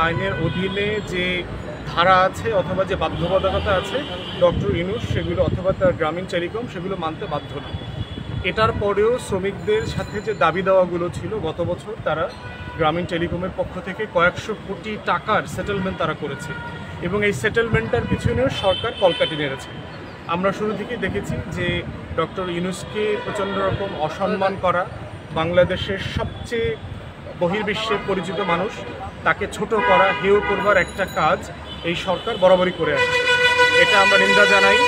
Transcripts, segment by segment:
আইনের অধীনে যে ধারা আছে অথবা যে বাধ্যবাধকতা আছে ডক্টর ইউনূস সেগুলো অথবা তার গ্রামীণ টেলিকম সেগুলো মানতে বাধ্য না। এটার পরেও শ্রমিকদের সাথে যে দাবি দেওয়াগুলো ছিল গত বছর তারা গ্রামীণ টেলিকমের পক্ষ থেকে কয়েকশো কোটি টাকার সেটেলমেন্ট তারা করেছে এবং এই সেটেলমেন্টটার পিছনেও সরকার কলকাঠি নেড়েছে। আমরা শুরু থেকেই দেখেছি যে ডক্টর ইউনূসকে প্রচণ্ড রকম অসম্মান করা, বাংলাদেশের সবচেয়ে বহির্বিশ্বে পরিচিত মানুষ তাকে ছোট করা, হেয় করবার একটা কাজ এই সরকার বরাবরই করে আসছে। এটা আমরা নিন্দা জানাই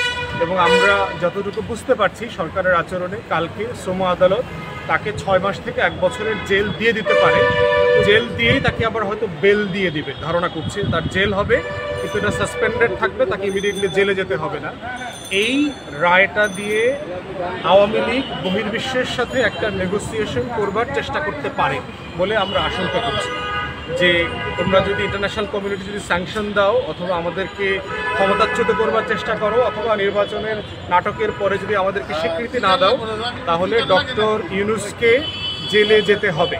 এবং আমরা যতটুকু বুঝতে পারছি সরকারের আচরণে কালকে শ্রম আদালত তাকে 6 মাস থেকে 1 বছরের জেল দিয়ে দিতে পারে। জেল দিয়েই তাকে আবার হয়তো বেল দিয়ে দিবে, ধারণা করছে তার জেল হবে কিন্তু এটা সাসপেন্ডেড থাকবে, তাকে ইমিডিয়েটলি জেলে যেতে হবে না। এই রায়টা দিয়ে আওয়ামী লীগ বহির্বিশ্বের সাথে একটা নেগোসিয়েশন করবার চেষ্টা করতে পারে বলে আমরা আশঙ্কা করছি যে তোমরা যদি ইন্টারন্যাশনাল কমিউনিটি যদি স্যাংশন দাও অথবা আমাদেরকে ক্ষমতাচ্যুত করবার চেষ্টা করো অথবা নির্বাচনের নাটকের পরে যদি আমাদেরকে স্বীকৃতি না দাও তাহলে ডক্টর ইউনূসকে জেলে যেতে হবে।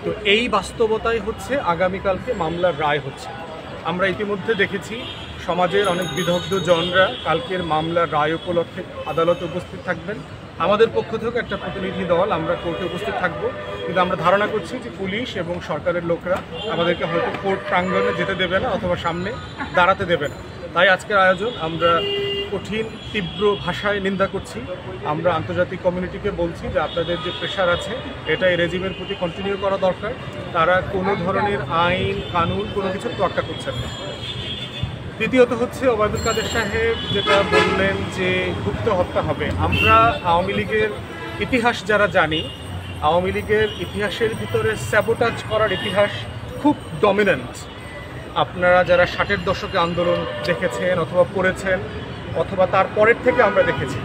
তো এই বাস্তবতাই হচ্ছে আগামীকালকে মামলার রায় হচ্ছে। আমরা ইতিমধ্যে দেখেছি সমাজের অনেক বিদগ্ধ জনরা কালকের মামলার রায় উপলক্ষে আদালতে উপস্থিত থাকবেন। আমাদের পক্ষ থেকে একটা প্রতিনিধি দল আমরা কোর্টে উপস্থিত থাকবো, কিন্তু আমরা ধারণা করছি যে পুলিশ এবং সরকারের লোকরা আমাদেরকে হয়তো কোর্ট প্রাঙ্গণে যেতে দেবে না অথবা সামনে দাঁড়াতে দেবে না। তাই আজকের আয়োজন আমরা কঠিন তীব্র ভাষায় নিন্দা করছি। আমরা আন্তর্জাতিক কমিউনিটিকে বলছি যে আপনাদের যে প্রেশার আছে এটা এই রেজিমের প্রতি কন্টিনিউ করা দরকার। তারা কোনো ধরনের আইন কানুন কোনো কিছু তোয়াক্কা করছেন না। দ্বিতীয়ত হচ্ছে ওবায়দুল কাদের সাহেব যেটা বললেন যে গুপ্ত হত্যা হবে। আমরা আওয়ামী লীগের ইতিহাস যারা জানি, আওয়ামী লীগের ইতিহাসের ভিতরে স্যাবোটাজ করার ইতিহাস খুব ডমিনেন্ট। আপনারা যারা 60-এর দশকে আন্দোলন দেখেছেন অথবা পড়েছেন অথবা তার পরের থেকে আমরা দেখেছি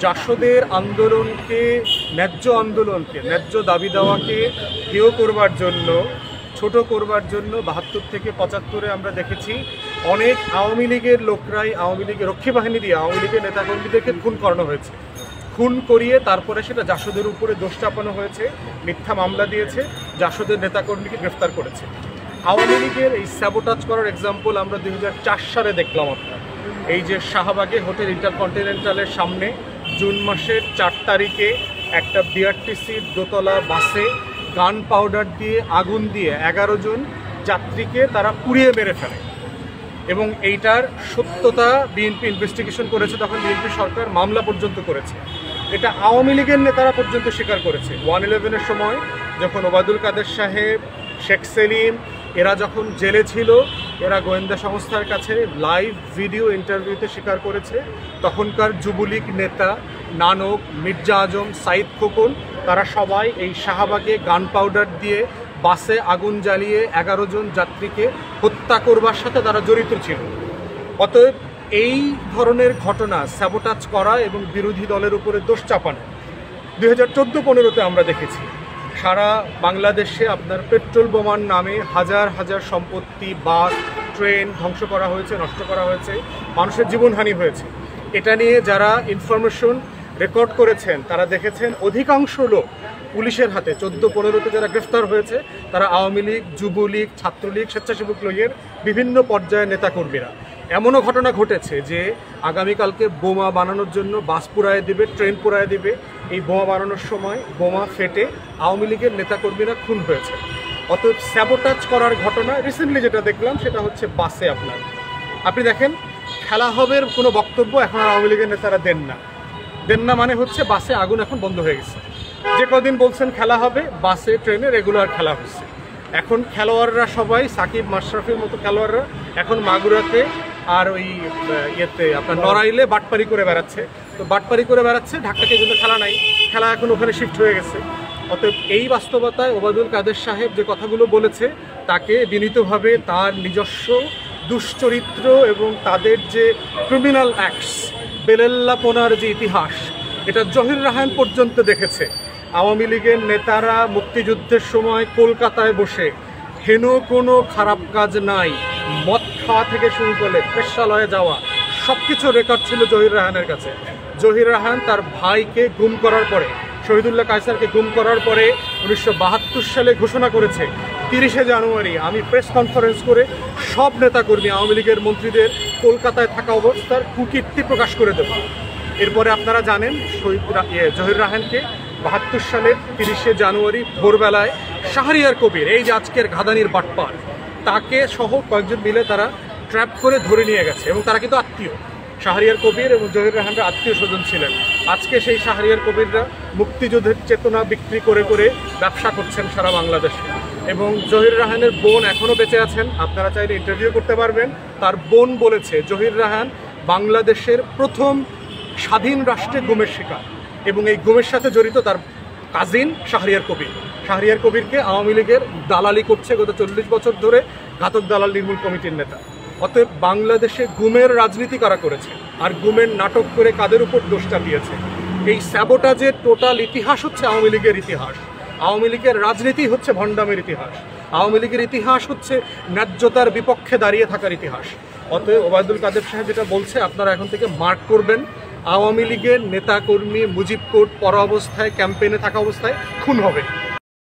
জাসদের আন্দোলনকে, ন্যায্য আন্দোলনকে, ন্যায্য দাবি দেওয়াকে হেয় করবার জন্য, ছোট করবার জন্য 72 থেকে 75-এ আমরা দেখেছি অনেক আওয়ামী লীগের লোকরাই, আওয়ামী লীগের রক্ষী বাহিনী দিয়ে আওয়ামী লীগের নেতাকর্মীদেরকে খুন করানো হয়েছে। খুন করিয়ে তারপরে সেটা জাসদের উপরে দোষ চাপানো হয়েছে, মিথ্যা মামলা দিয়েছে, জাসদের নেতাকর্মীকে গ্রেফতার করেছে। আওয়ামী লীগের এই স্যাবোটাজ করার এক্সাম্পল আমরা 2004 সালে দেখলাম। আপনার এই যে শাহবাগে হোটেল ইন্টারকন্টিনেন্টালের সামনে জুন মাসের 4 তারিখে একটা বিআরটিসির দোতলা বাসে গান পাউডার দিয়ে আগুন দিয়ে 11 জন যাত্রীকে তারা পুড়িয়ে মেরে ফেলে এবং এইটার সত্যতা বিএনপি ইনভেস্টিগেশন করেছে। তখন বিএনপি সরকার মামলা পর্যন্ত করেছে। এটা আওয়ামী লীগের নেতারা পর্যন্ত স্বীকার করেছে। 1/11-এর সময় যখন ওবায়দুল কাদের সাহেব, শেখ সেলিম এরা যখন জেলে ছিল, এরা গোয়েন্দা সংস্থার কাছে লাইভ ভিডিও ইন্টারভিউতে স্বীকার করেছে তখনকার যুবলীগ নেতা নানক, মির্জা আজম, সাইদ খোকন তারা সবাই এই শাহবাগে গান পাউডার দিয়ে বাসে আগুন জ্বালিয়ে 11 জন যাত্রীকে হত্যা করবার সাথে তারা জড়িত ছিল। অতএব এই ধরনের ঘটনা স্যাবোটাজ করা এবং বিরোধী দলের উপরে দোষ চাপানো 2014-15-তে আমরা দেখেছি। সারা বাংলাদেশে আপনার পেট্রোল বোমার নামে হাজার হাজার সম্পত্তি, বাস, ট্রেন ধ্বংস করা হয়েছে, নষ্ট করা হয়েছে, মানুষের জীবনহানি হয়েছে। এটা নিয়ে যারা ইনফরমেশন রেকর্ড করেছেন তারা দেখেছেন অধিকাংশ লোক পুলিশের হাতে 14-15-তে যারা গ্রেফতার হয়েছে তারা আওয়ামী লীগ, যুবলীগ, ছাত্রলীগ, স্বেচ্ছাসেবক লীগের বিভিন্ন পর্যায়ের নেতাকর্মীরা। এমনও ঘটনা ঘটেছে যে আগামীকালকে বোমা বানানোর জন্য বাস পুড়ায় দিবে, ট্রেন পুড়ায় দিবে। এই বোমা বানানোর সময় বোমা ফেটে আওয়ামী লীগের নেতাকর্মীরা খুন হয়েছে। অতএব স্যাবোটাজ করার ঘটনা রিসেন্টলি যেটা দেখলাম সেটা হচ্ছে বাসে। আপনি দেখেন খেলা হবে কোনো বক্তব্য এখন আওয়ামী লীগের নেতারা দেন না মানে হচ্ছে বাসে আগুন এখন বন্ধ হয়ে গেছে। যে কদিন বলছেন খেলা হবে, বাসে ট্রেনে রেগুলার খেলা হচ্ছে। এখন খেলোয়াড়রা সবাই সাকিব, মাশরাফির মতো খেলোয়াড়রা এখন মাগুরাতে আর ওই ইয়েতে আপনার নড়াইলে বাটপারি করে বেড়াচ্ছে। তো বাটপারি করে বেড়াচ্ছে, ঢাকাতে কিন্তু খেলা নাই, খেলা এখন ওখানে শিফট হয়ে গেছে। অতএব এই বাস্তবতায় ওবায়দুল কাদের সাহেব যে কথাগুলো বলেছে তাকে বিনীতভাবে তার নিজস্ব দুশ্চরিত্র এবং তাদের যে ক্রিমিনাল অ্যাক্টস, বেলেল্লাপনার যে ইতিহাস, এটা জহির রায়হান পর্যন্ত দেখেছে। আওয়ামী লীগের নেতারা মুক্তিযুদ্ধের সময় কলকাতায় বসে হেন কোনো খারাপ কাজ নাই, মদ খাওয়া থেকে শুরু করে পেশালয়ে যাওয়া সব কিছু রেকর্ড ছিল জহির রায়হানের কাছে। জহির রায়হান তার ভাইকে গুম করার পরে, শহীদুল্লাহ কায়সারকে গুম করার পরে 1972 সালে ঘোষণা করেছে 30শে জানুয়ারি আমি প্রেস কনফারেন্স করে সব নেতাকর্মী আওয়ামী লীগের মন্ত্রীদের কলকাতায় থাকা অবস্থার কুকীর্তি প্রকাশ করে দেব। এরপরে আপনারা জানেন জহির রায়হানকে 72 সালের 30শে জানুয়ারি ভোরবেলায় শাহরিয়ার কবির, এই যে আজকের ঘাদানির বাটপার, তাকে সহ কয়েকজন মিলে তারা ট্র্যাপ করে ধরে নিয়ে গেছে এবং তারা কিন্তু আত্মীয়। শাহরিয়ার কবির এবং জহির রায়হানরা আত্মীয় স্বজন ছিলেন। আজকে সেই শাহরিয়ার কবিররা মুক্তিযুদ্ধের চেতনা বিক্রি করে করে ব্যবসা করছেন সারা বাংলাদেশে। এবং জহির রায়হানের বোন এখনও বেঁচে আছেন, আপনারা চাইলে ইন্টারভিউ করতে পারবেন। তার বোন বলেছে জহির রায়হান বাংলাদেশের প্রথম স্বাধীন রাষ্ট্রে গুমের শিকার এবং এই গুমের সাথে জড়িত তার কাজিন শাহরিয়ার কবির। শাহরিয়ার কবিরকে আওয়ামী লীগের দালালি করছে গত 40 বছর ধরে ঘাতক দালাল নির্মূল কমিটির নেতা। অতএব বাংলাদেশে গুমের রাজনীতি কারা করেছে আর গুমের নাটক করে কাদের উপর দোষ চাপিয়েছে, এই স্যাবোটাজের টোটাল ইতিহাস হচ্ছে আওয়ামী লীগের ইতিহাস। আওয়ামী লীগের রাজনীতি হচ্ছে ভণ্ডামের ইতিহাস। আওয়ামী লীগের ইতিহাস হচ্ছে ন্যায্যতার বিপক্ষে দাঁড়িয়ে থাকার ইতিহাস। অতএব ওবায়দুল কাদের সাহেব যেটা বলছে আপনারা এখন থেকে মার্ক করবেন, আওয়ামী লীগের নেতাকর্মী মুজিব কোর্ট পরা অবস্থায় ক্যাম্পেইনে থাকা অবস্থায় খুন হবে।